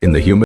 In the human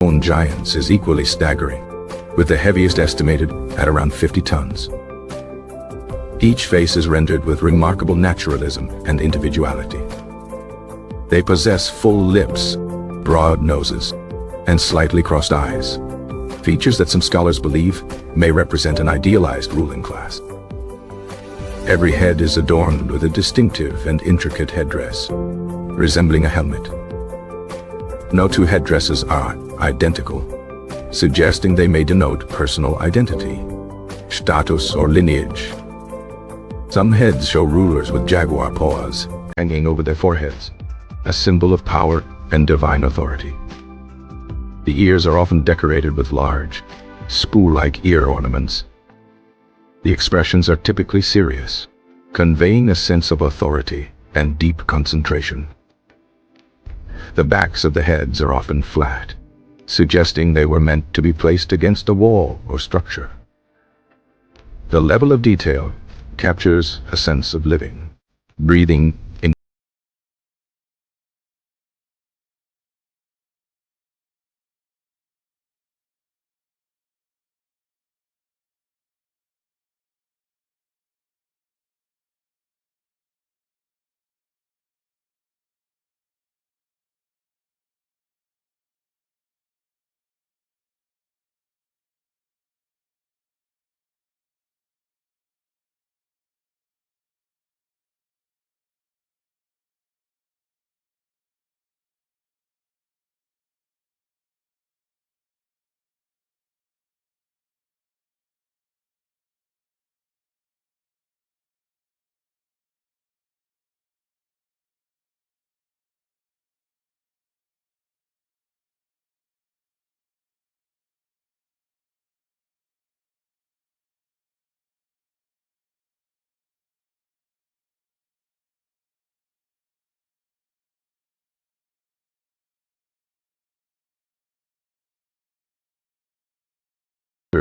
stone giants is equally staggering, with the heaviest estimated at around 50 tons. Each face is rendered with remarkable naturalism and individuality. They possess full lips, broad noses, and slightly crossed eyes, features that some scholars believe may represent an idealized ruling class. Every head is adorned with a distinctive and intricate headdress, resembling a helmet. No two headdresses are identical, suggesting they may denote personal identity, status, or lineage. Some heads show rulers with jaguar paws hanging over their foreheads, a symbol of power and divine authority. The ears are often decorated with large, spool-like ear ornaments. The expressions are typically serious, conveying a sense of authority and deep concentration. The backs of the heads are often flat, suggesting they were meant to be placed against a wall or structure. The level of detail captures a sense of living, breathing in.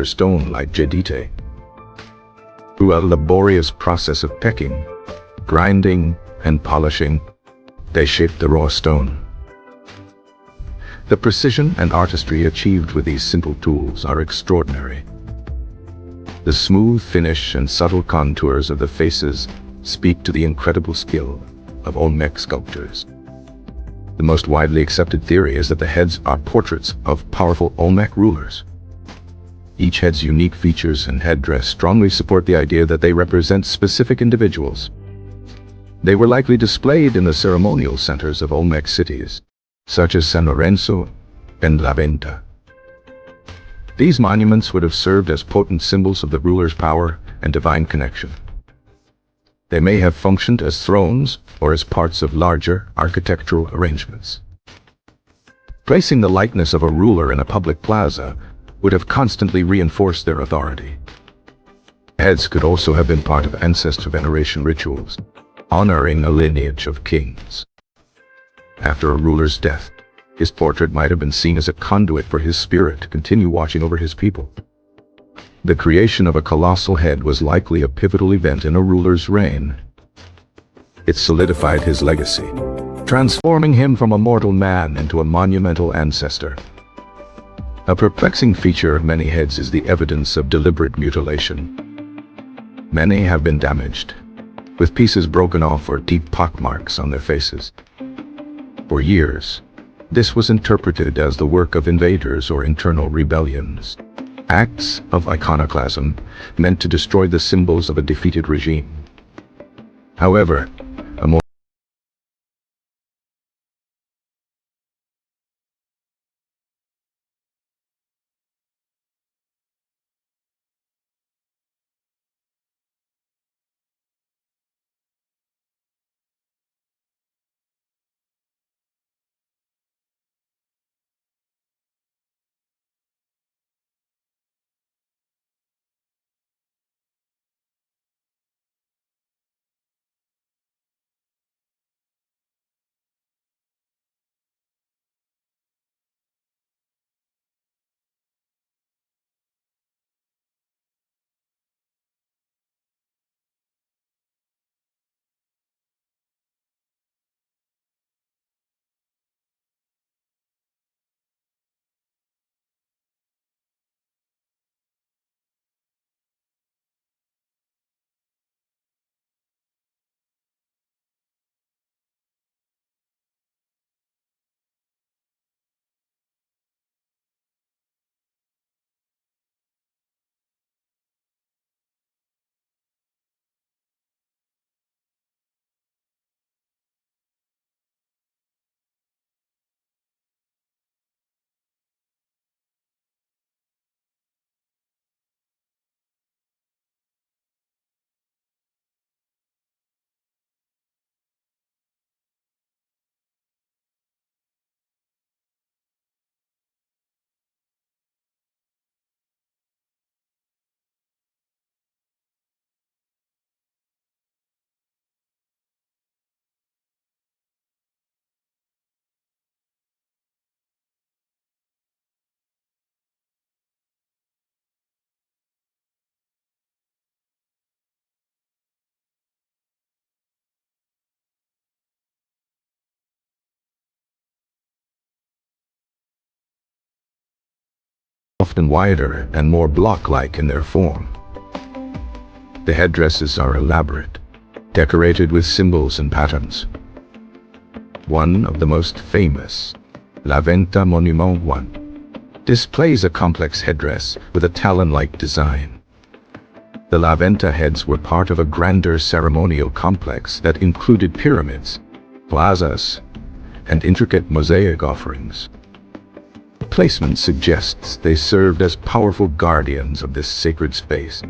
Stone like jedite. Through a laborious process of pecking, grinding, and polishing, they shape the raw stone. The precision and artistry achieved with these simple tools are extraordinary. The smooth finish and subtle contours of the faces speak to the incredible skill of Olmec sculptors. The most widely accepted theory is that the heads are portraits of powerful Olmec rulers. Each head's unique features and headdress strongly support the idea that they represent specific individuals. They were likely displayed in the ceremonial centers of Olmec cities, such as San Lorenzo and La Venta. These monuments would have served as potent symbols of the ruler's power and divine connection. They may have functioned as thrones or as parts of larger architectural arrangements. Placing the likeness of a ruler in a public plaza would have constantly reinforced their authority. Heads could also have been part of ancestor veneration rituals, honoring a lineage of kings. After a ruler's death, his portrait might have been seen as a conduit for his spirit to continue watching over his people. The creation of a colossal head was likely a pivotal event in a ruler's reign. It solidified his legacy, transforming him from a mortal man into a monumental ancestor. A perplexing feature of many heads is the evidence of deliberate mutilation. Many have been damaged, with pieces broken off or deep pockmarks on their faces. For years, this was interpreted as the work of invaders or internal rebellions, acts of iconoclasm meant to destroy the symbols of a defeated regime. However, a more often wider and more block-like in their form. The headdresses are elaborate, decorated with symbols and patterns. One of the most famous, La Venta Monument 1, displays a complex headdress with a talon-like design. The La Venta heads were part of a grander ceremonial complex that included pyramids, plazas, and intricate mosaic offerings. Placement suggests they served as powerful guardians of this sacred space.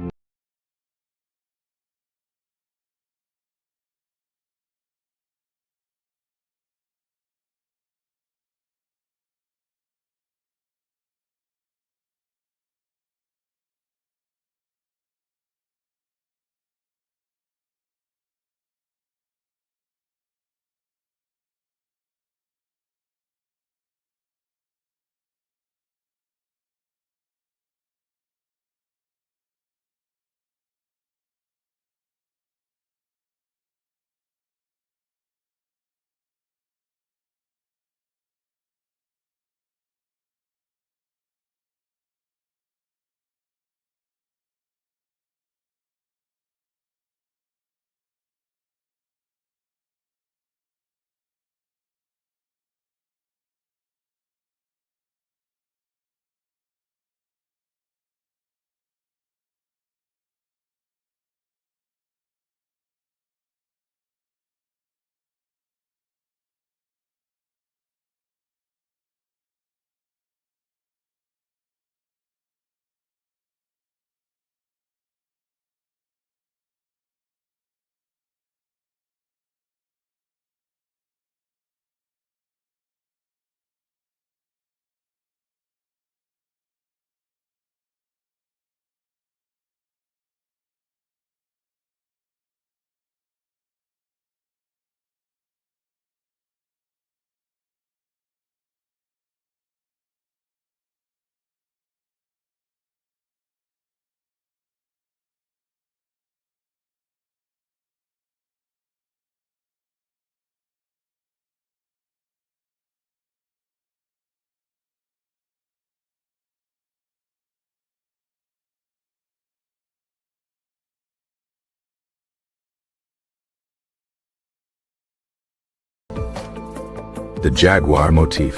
The jaguar motif.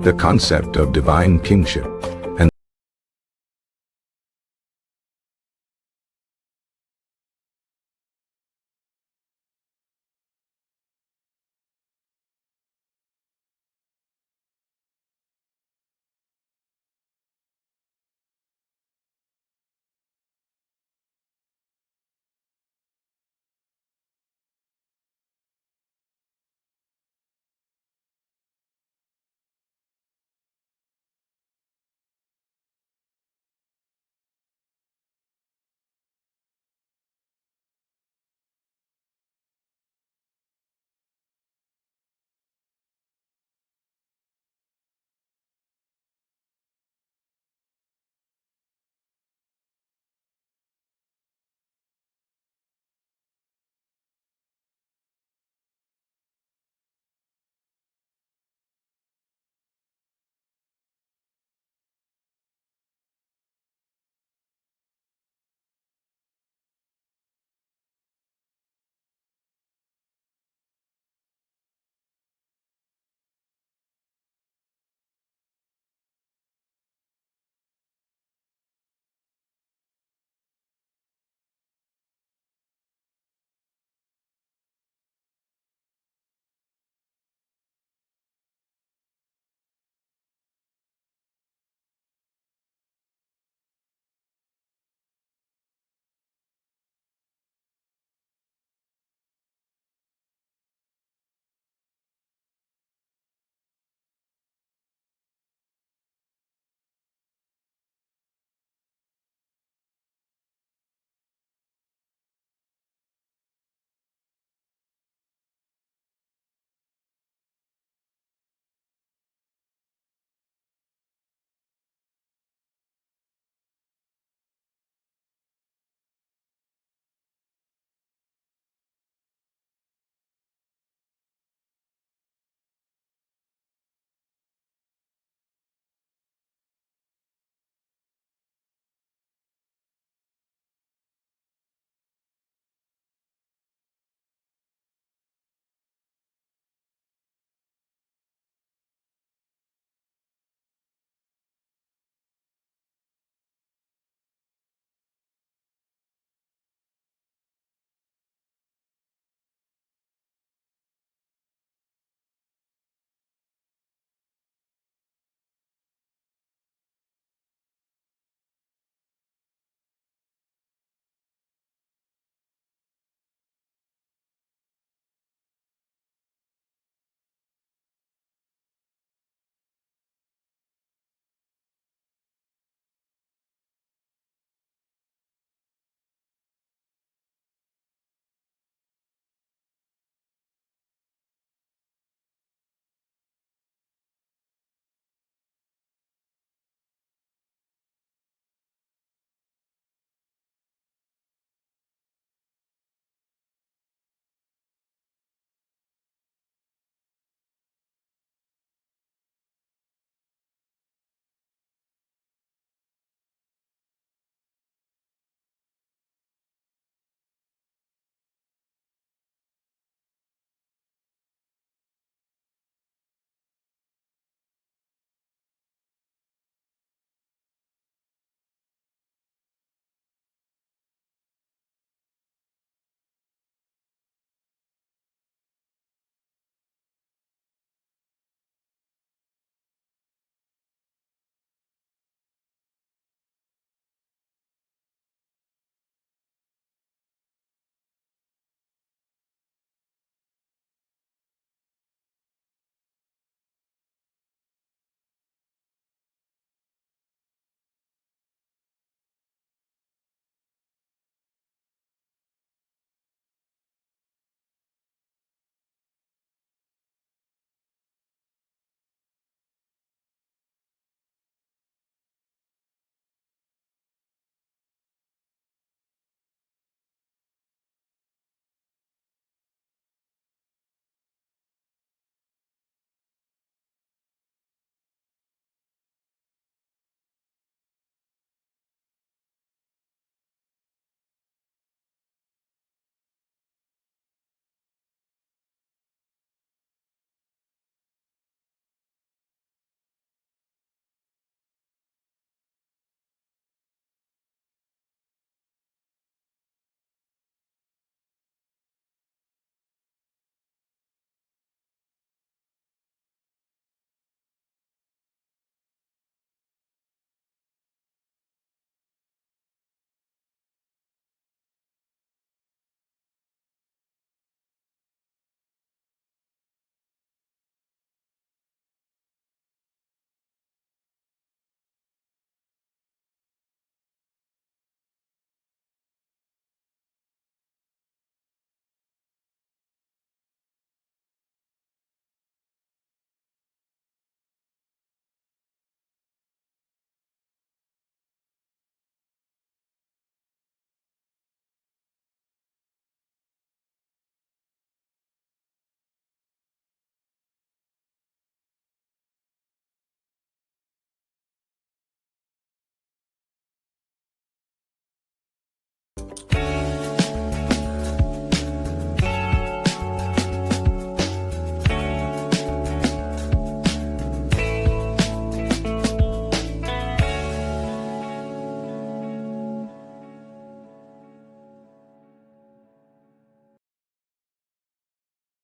The concept of divine kingship.